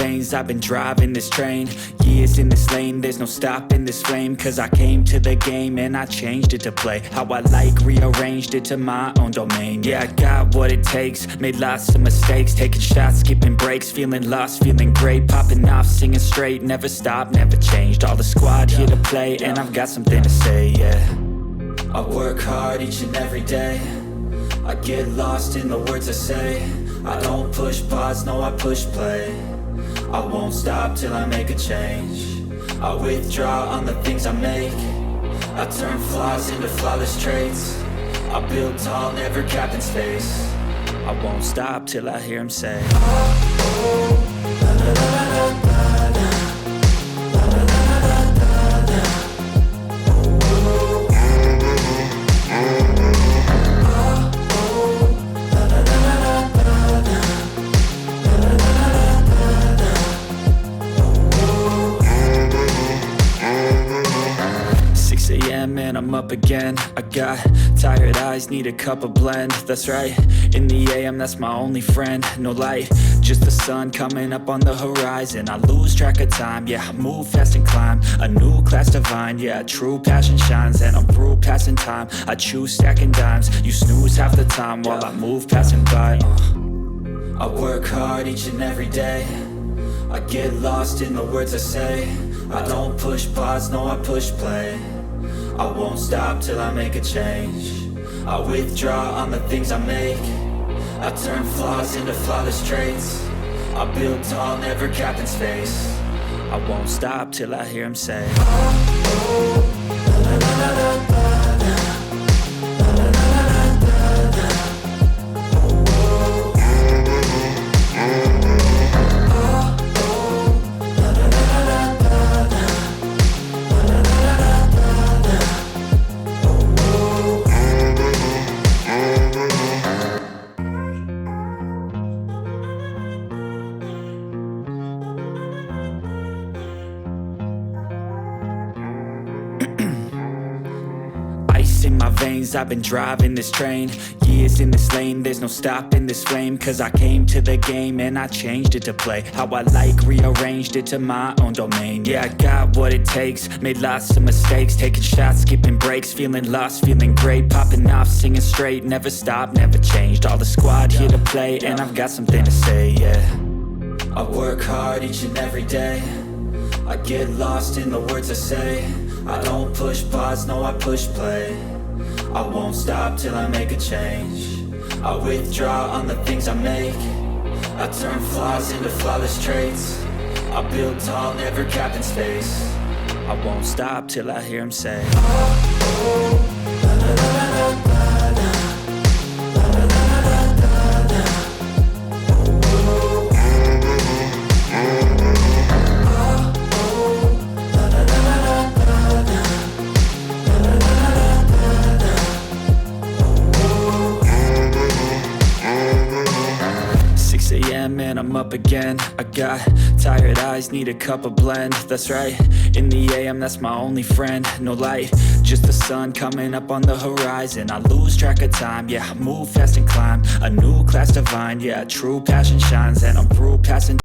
veins, I've been driving this train. Years in this lane, there's no stopping this flame. Cause I came to the game and I changed it to play how I like, rearranged it to my own domain. Yeah, I got what it takes, made lots of mistakes, taking shots, skipping breaks, feeling lost, feeling great, popping off, singing straight, never stopped, never changed. All the squad here to play, and I've got something to say, yeah. I work hard each and every day, I get lost in the words I say. I don't push pause, no I push play. I won't stop till I make a change. I withdraw on the things I make. I turn flaws into flawless traits. I build tall, never capped in space. I won't stop till I hear him say, oh, oh, la, la, la, la, la. Man, I'm up again. I got tired eyes, need a cup of blend. That's right, in the AM, that's my only friend. No light, just the sun coming up on the horizon. I lose track of time, yeah, I move fast and climb a new class divine, yeah, true passion shines. And I'm through passing time, I choose stacking dimes. You snooze half the time while I move passing by. I work hard each and every day, I get lost in the words I say. I don't push pause, no I push play. I won't stop till I make a change. I withdraw on the things I make. I turn flaws into flawless traits. I build tall, never capped in space. I won't stop till I hear him say, oh, oh, la, la, la, la, la, la. In my veins, I've been driving this train. Years in this lane, there's no stopping this flame. Cause I came to the game and I changed it to play how I like, rearranged it to my own domain. Yeah, I got what it takes, made lots of mistakes, taking shots, skipping breaks, feeling lost, feeling great, popping off, singing straight, never stopped, never changed. All the squad here to play, and I've got something to say, yeah. I work hard each and every day, I get lost in the words I say. I don't push pause, no I push play. I won't stop till I make a change. I withdraw on the things I make. I turn flaws into flawless traits. I build tall, never capped in space. I won't stop till I hear him say, oh, oh, la, la, la, la, la, la. Man, I'm up again. I got tired eyes, need a cup of blend. That's right, in the AM, that's my only friend. No light, just the sun coming up on the horizon. I lose track of time, yeah, I move fast and climb a new class divine. Yeah, true passion shines, and I'm through passing